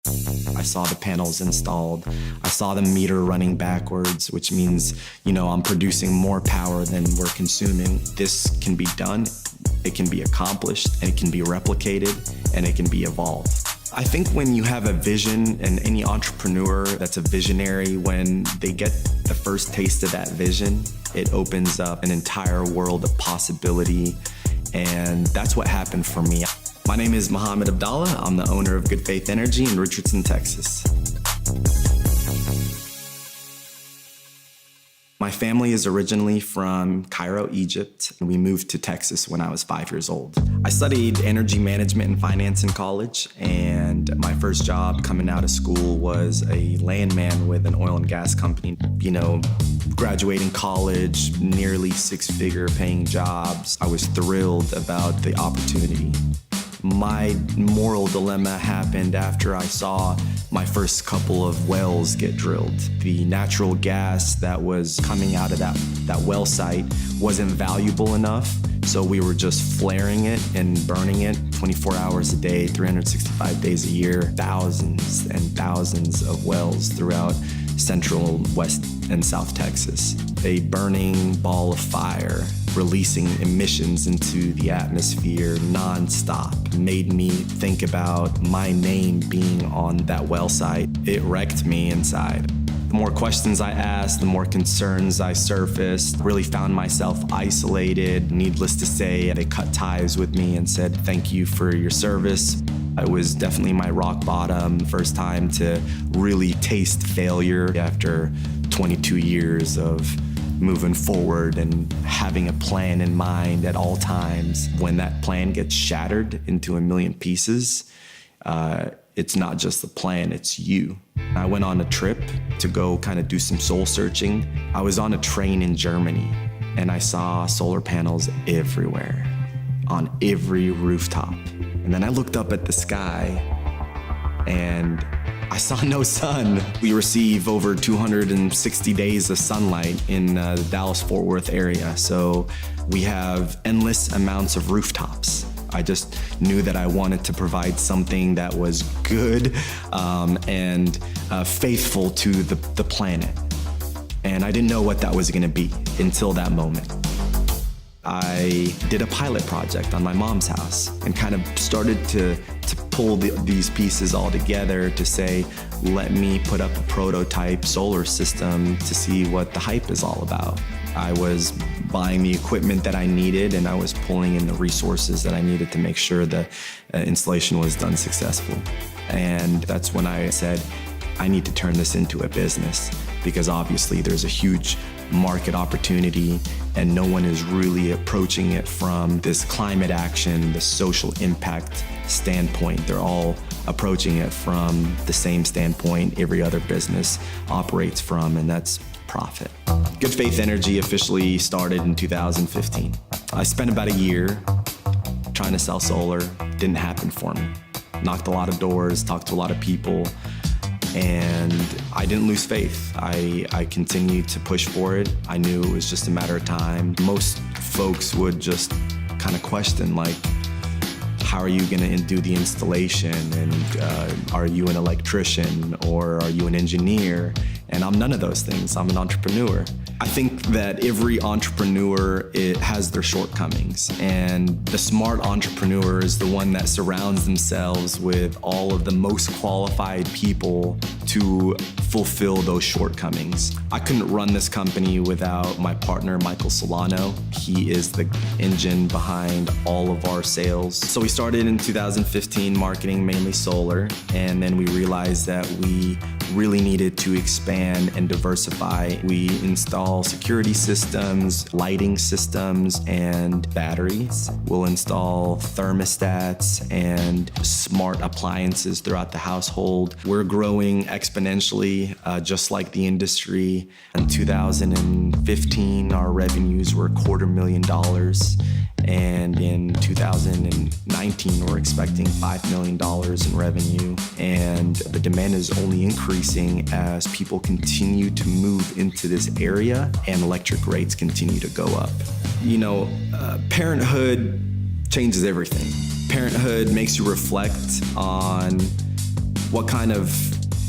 I saw the panels installed. I saw the meter running backwards, which means, I'm producing more power than we're consuming. This can be done, it can be accomplished, and it can be replicated, and it can be evolved. I think when you have a vision, and any entrepreneur that's a visionary, when they get the first taste of that vision, it opens up an entire world of possibility, and that's what happened for me. My name is Mohammed Abdallah. I'm the owner of Good Faith Energy in Richardson, Texas. My family is originally from Cairo, Egypt, and we moved to Texas when I was 5 years old. I studied energy management and finance in college, and my first job coming out of school was a landman with an oil and gas company. Graduating college, nearly six-figure paying jobs. I was thrilled about the opportunity. My moral dilemma happened after I saw my first couple of wells get drilled. The natural gas that was coming out of that well site wasn't valuable enough, so we were just flaring it and burning it 24 hours a day, 365 days a year, thousands and thousands of wells throughout Central, West, and South Texas. A burning ball of fire, releasing emissions into the atmosphere nonstop, made me think about my name being on that well site. It wrecked me inside. The more questions I asked, the more concerns I surfaced. Really found myself isolated. Needless to say, they cut ties with me and said, "Thank you for your service." It was definitely my rock bottom, first time to really taste failure after 22 years of moving forward and having a plan in mind at all times. When that plan gets shattered into a million pieces, it's not just the plan, it's you. I went on a trip to go kind of do some soul searching. I was on a train in Germany and I saw solar panels everywhere, on every rooftop. And then I looked up at the sky and I saw no sun. We receive over 260 days of sunlight in the Dallas-Fort Worth area, so we have endless amounts of rooftops. I just knew that I wanted to provide something that was good and faithful to the planet. And I didn't know what that was gonna be until that moment. I did a pilot project on my mom's house and kind of started to pull these pieces all together to say, let me put up a prototype solar system to see what the hype is all about. I was buying the equipment that I needed and I was pulling in the resources that I needed to make sure the installation was done successfully. And that's when I said, I need to turn this into a business, because obviously there's a huge market opportunity and no one is really approaching it from this climate action, the social impact standpoint. They're all approaching it from the same standpoint every other business operates from, and that's profit. Good Faith Energy officially started in 2015. I spent about a year trying to sell solar. Didn't happen for me. Knocked a lot of doors, talked to a lot of people, and I didn't lose faith. I continued to push for it. I knew it was just a matter of time. Most folks would just kind of question, like, how are you gonna do the installation? And are you an electrician or are you an engineer? And I'm none of those things. I'm an entrepreneur. I think that every entrepreneur, it has their shortcomings, and the smart entrepreneur is the one that surrounds themselves with all of the most qualified people to fulfill those shortcomings. I couldn't run this company without my partner, Michael Solano. He is the engine behind all of our sales. So we started in 2015 marketing mainly solar, and then we realized that we really needed to expand and diversify. We install security systems, lighting systems, and batteries. We'll install thermostats and smart appliances throughout the household. We're growing exponentially, just like the industry. In 2015, our revenues were $250,000. And in 2019, we're expecting $5 million in revenue. And the demand is only increasing as people continue to move into this area and electric rates continue to go up. You know, parenthood changes everything. Parenthood makes you reflect on what kind of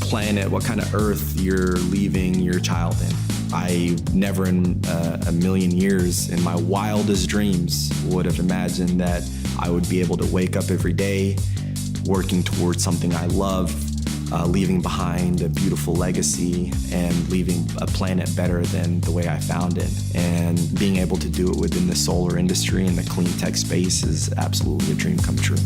planet, what kind of earth you're leaving your child in. I never in a million years, in my wildest dreams, would have imagined that I would be able to wake up every day working towards something I love, leaving behind a beautiful legacy and leaving a planet better than the way I found it. And being able to do it within the solar industry and the clean tech space is absolutely a dream come true.